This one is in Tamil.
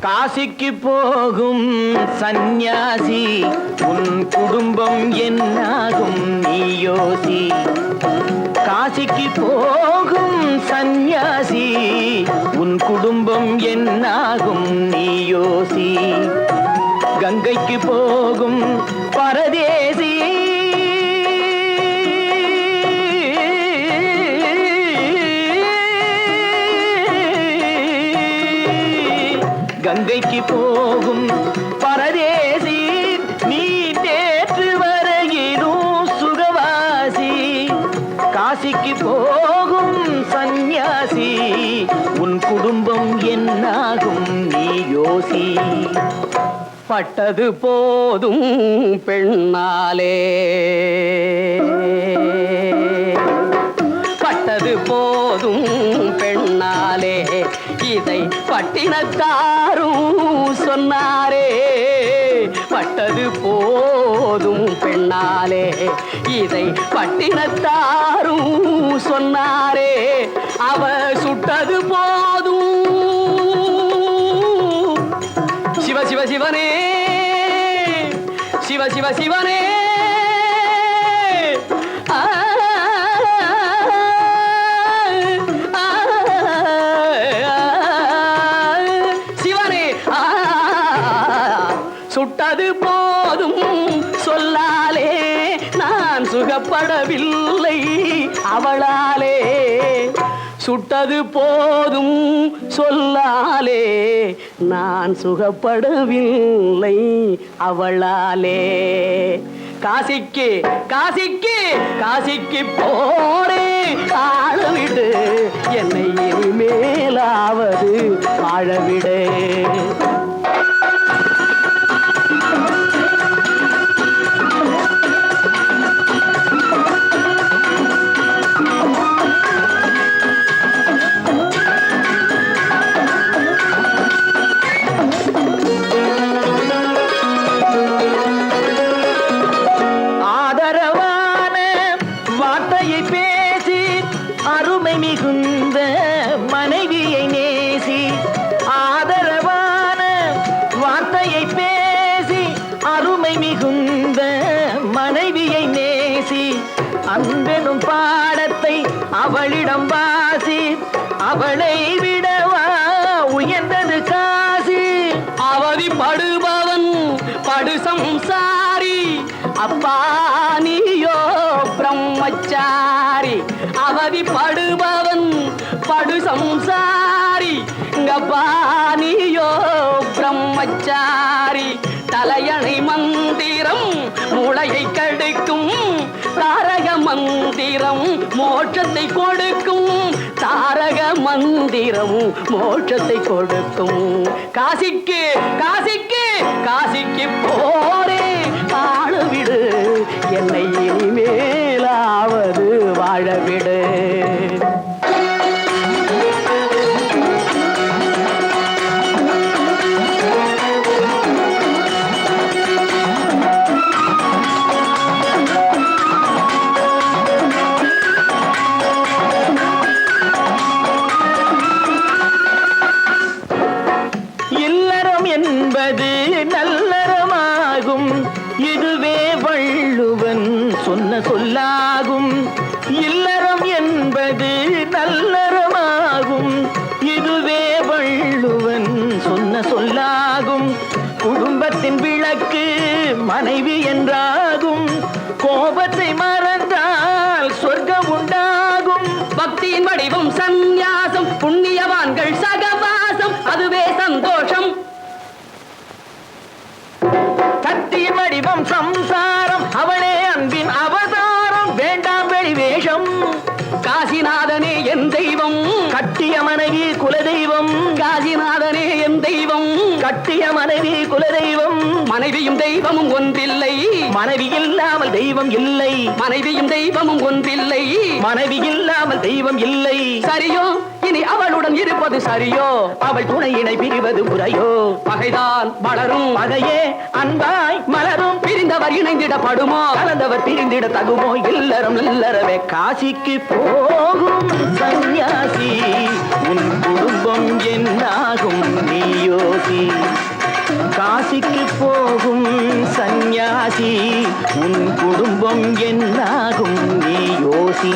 காசிக்கு போகும் சந்நியாசி உன் குடும்பம் என்னாகும் நீ யோசி. காசிக்கு போகும் சந்நியாசி உன் குடும்பம் என்னாகும் நீ யோசி. கங்கைக்கு போகும் பரதேசி கங்கைக்கு போகும் பரதேசி நீ நேற்று வரையிலும் சுகவாசி. காசிக்கு போகும் சந்நியாசி உன் குடும்பம் என்னாகும் நீ யோசி. பட்டது போதும் பெண்ணாலே, பட்டது போதும் பெண்ணாலே, இதை பட்டினத்தாரும் சொன்னாரே. பட்டது போதும் பெண்ணாலே, இதை பட்டினத்தாரும் சொன்னாரே. அவ சுட்டது போதும் சிவ சிவ சிவனே, சிவ சிவ சிவனே. சிவனே சுட்டது போதும் சொல்லாலே, நான் சுகப்படவில்லை அவளாலே. சுட்டது போதும் சொல்லாலே, நான் சுகப்படவில்லை அவளாலே. காசிக்கு காசிக்கு காசிக்கு போரே ஆளவிடு, என்னை இனிமேலாவது வாழவிடு. அருமை மிகுந்த மனைவியை நேசி, ஆதரவான வார்த்தையை பேசி, அருமை மிகுந்த மனைவியை நேசி. அன்பெனும் பாடத்தை அவளிடம் வாசி, அவளை விடவா உயர்ந்தது காசி. அவதிப்படுபவன் படு சம்சாரி, அப்பா நீயோ பிரம்மச்சாரி. அவதிப்படுபவன் படு சம்சாரி, அப்பா நீயோ பிரம்மச்சாரி. தலையணை மந்திரம் மூளையை கெடுக்கும், தாரக மந்திரம் மோட்சத்தை கொடுக்கும். தாரக மந்திரம் மோட்சத்தை கொடுக்கும். காசிக்கு காசிக்கு காசிக்கு போரே ஆளவிடு, என்னை இனிமேலாவது வாழவிடு. என்பது நல்லறமாகும், இதுவே வள்ளுவன் சொன்ன சொல்லாகும். இல்லறம் என்பது நல்லறமாகும், இதுவே வள்ளுவன் சொன்ன சொல்லாகும். குடும்பத்தின் விளக்கு மனைவி என்றாகும், கோபத்தை மறந்தால் சொர்க்கம் உண்டாகும். பக்தியின் வடிவம் சந்நியாசம், புண்ணியவான்கள் சகவாசம், அதுவே சந்தோஷம். சக்தியின் வடிவம் சம்சாரம், அவளே அன்பின் அவதாரம், வேண்டாம் வெளிவேஷம். காசிநாதனே என் தெய்வம், கட்டிய மனைவி குலதெய்வம். காசிநாதனே என் தெய்வம், கட்டிய மனைவி குலதெய்வம். மனைவியும் தெய்வமும் ஒன்றில்லை, மனைவி இல்லாமல் தெய்வம் இல்லை. மனைவியும் தெய்வமும் ஒன்றில்லை, மனைவி இல்லாமல் தெய்வம் இல்லை. சரியோ இனி அவளுடன் இருப்பது சரியோ, அவள் துணையினை பிரிவது முறையோ. பகைதான் வளரும், பகையே அன்பாய் மலரும். பிரிந்தவர் இணைந்திடப்படுமோ, கலந்தவர் பிரிந்திட தகுமோ. இல்லறம் இல்லறவே. காசிக்கு போகும் சந்நியாசி உன் குடும்பம் என்னாகும் நீயோ. யோசி காசிக்கு போகும் சந்நியாசி உன் குடும்பம் என்னாகும் நீ யோசி